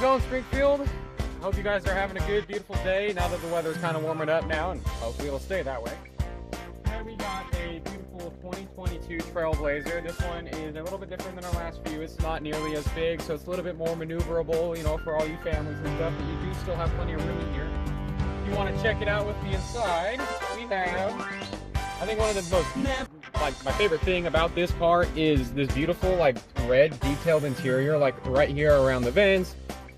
going, Springfield? I hope you guys are having a good, beautiful day now that the weather's kind of warming up now, and hopefully it'll stay that way. And we got a beautiful 2022 Trailblazer. This one is a little bit different than our last few. It's not nearly as big, so it's a little bit more maneuverable, you know, for all you families and stuff, but you do still have plenty of room in here. If you want to check it out with the inside, we have, I think one of the most, my favorite thing about this car is this beautiful, like, red detailed interior, like right here around the vents.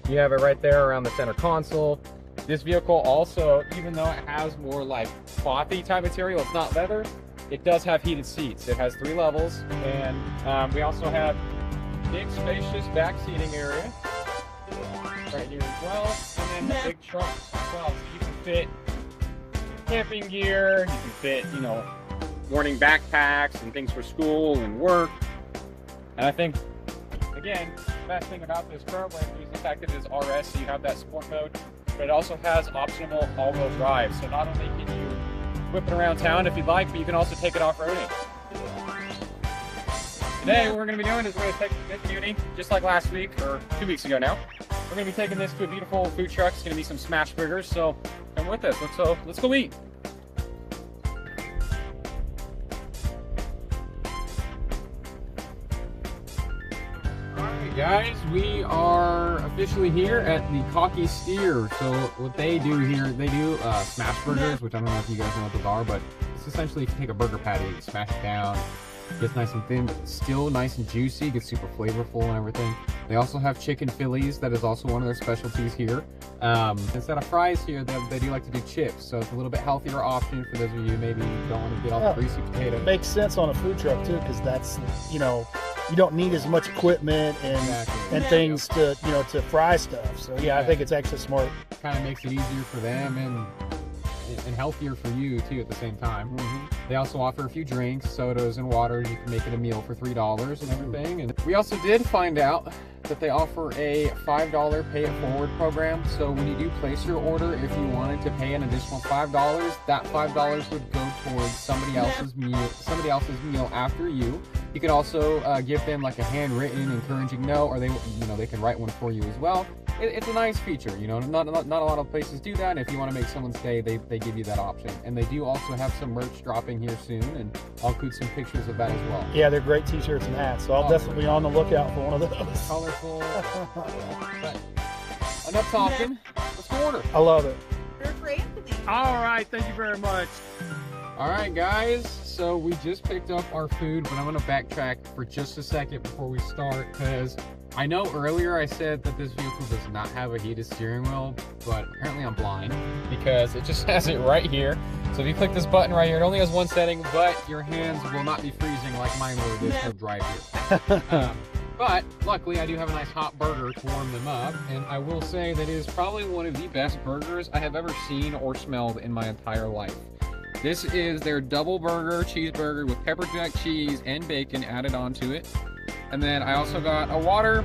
You have it right there around the center console. This vehicle also, even though it has more like clothy type material, it's not leather, it does have heated seats. It has 3 levels, and we also have big spacious back seating area right here as well, and then big trunk as well, so you can fit camping gear, you can fit, you know, morning backpacks and things for school and work. And I think, again, the best thing about this Trailblazer is the fact that it is RS, so you have that sport mode, but it also has optional all-wheel drive. So not only can you whip it around town if you'd like, but you can also take it off-roading. Today, what we're going to be doing is we're going to take this beauty, just like last week, or 2 weeks ago now. We're going to be taking this to a beautiful food truck. It's going to be some smash burgers, so come with us. Let's go eat. Guys, we are officially here at the Cocky Steer. So what they do here, they do smash burgers, which I don't know if you guys know what those are, but it's essentially if you take a burger patty, smash it down, gets nice and thin, but still nice and juicy, gets super flavorful and everything. They also have chicken Phillies. That is also one of their specialties here. Instead of fries here, they do like to do chips, so it's a little bit healthier option for those of you maybe don't want to get all the greasy potatoes. It makes sense on a food truck too, because that's, you know, you don't need as much equipment and things to, you know, to fry stuff. So yeah, I think it's actually smart. Kind of makes it easier for them and healthier for you too at the same time. They also offer a few drinks, sodas and waters. You can make it a meal for $3 and everything. And we also did find out that they offer a $5 pay it forward program. So when you do place your order, if you wanted to pay an additional $5, that $5 would go towards somebody else's meal after you. You could also give them like a handwritten encouraging note, or they can write one for you as well. It's a nice feature, you know. Not a lot of places do that. If you want to make someone's day, they give you that option. And they do also have some merch dropping here soon, and I'll include some pictures of that as well. Yeah, they're great t-shirts and hats, so I'll definitely be on the lookout for one of those. Colorful. But enough talking. Let's go order. I love it. All right, thank you very much. All right, guys. So we just picked up our food, but I'm going to backtrack for just a second before we start, because I know earlier I said that this vehicle does not have a heated steering wheel, but apparently I'm blind because it just has it right here. So if you click this button right here, it only has one setting, but your hands will not be freezing like mine were. This will drive you. But luckily I do have a nice hot burger to warm them up, and I will say that it is probably one of the best burgers I have ever seen or smelled in my entire life. This is their double burger cheeseburger with pepper jack cheese and bacon added onto it. And then I also got a water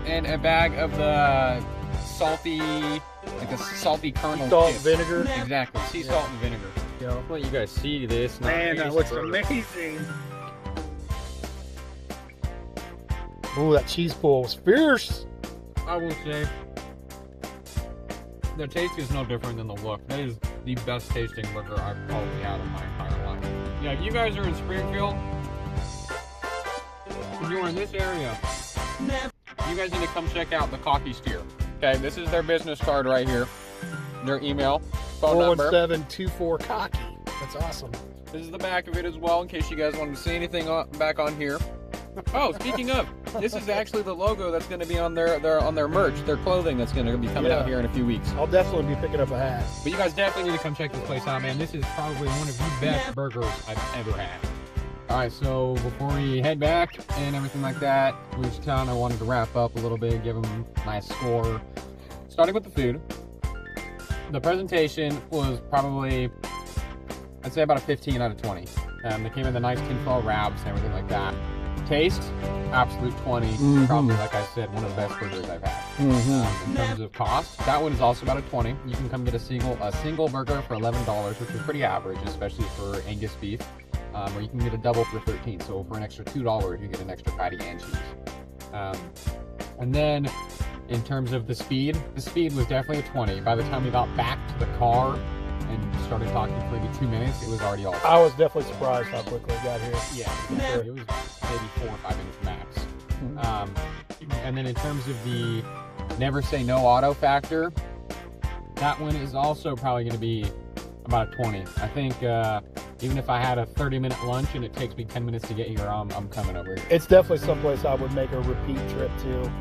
and a bag of the salty, like a salty kernel salt chips. and vinegar. Exactly, sea salt and vinegar. Yeah. I'll let you guys see this. Man, that looks amazing. Oh, that cheese pull was fierce. I will say, the taste is no different than the look. That is the best tasting burger I've probably had in my entire life. Yeah, if you guys are in Springfield, if you're in this area, you guys need to come check out the Cocky Steer. Okay, this is their business card right here. Their email, phone number. 417-24-COCKY. That's awesome. This is the back of it as well, in case you guys wanted to see anything back on here. Oh, speaking of, this is actually the logo that's going to be on their merch, their clothing that's going to be coming out here in a few weeks. I'll definitely be picking up a hat. But you guys definitely need to come check this place out, man. This is probably one of the best burgers I've ever had. All right, so before we head back and everything like that, each town I wanted to wrap up a little bit, give them a nice score. Starting with the food, the presentation was probably, I'd say about a 15 out of 20. They came in the nice tinfoil wraps and everything like that. Taste, absolute 20. Probably, like I said, one of the best burgers I've had. In terms of cost, that one is also about a 20. You can come get a single burger for $11, which is pretty average, especially for Angus beef. Or you can get a double for $13. So for an extra $2, you get an extra patty and cheese. And then in terms of the speed was definitely a 20. By the time we got back to the car and started talking for maybe 2 minutes, it was already all. I was definitely surprised how quickly it got here. Yeah, it was maybe 4 or 5 minutes max. And then in terms of the never say no auto factor, that one is also probably going to be about a 20. I think even if I had a 30-minute lunch and it takes me 10 minutes to get here, I'm coming over here. It's definitely someplace I would make a repeat trip to.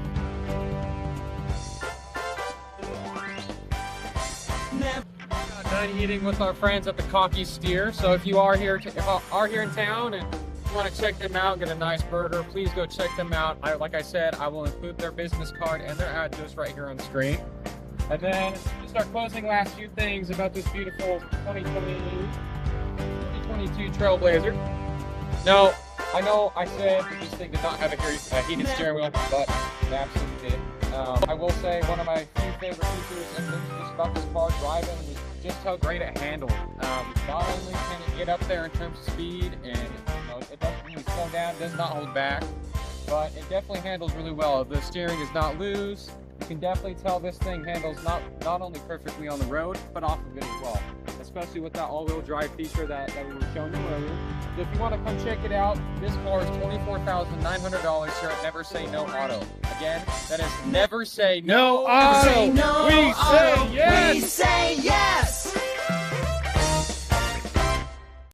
Done eating with our friends at the Cocky Steer. So if you are here in town and you want to check them out, get a nice burger, please go check them out. Like I said, I will include their business card and their address right here on the screen. And then just our closing last few things about this beautiful 2022 Trailblazer. Now, I know I said that this thing did not have a heated steering wheel, but it absolutely did. I will say one of my few favorite features and things just about this car driving is just how great it handled. Not only can it get up there in terms of speed, and it doesn't really slow down, it does not hold back, but it definitely handles really well. The steering is not loose. You can definitely tell this thing handles not only perfectly on the road, but off of it as well. Especially with that all-wheel drive feature that we were showing you earlier. So if you want to come check it out, this car is $24,900 here at Never Say No Auto. Again, that is Never Say No Auto. We say yes. We say yes.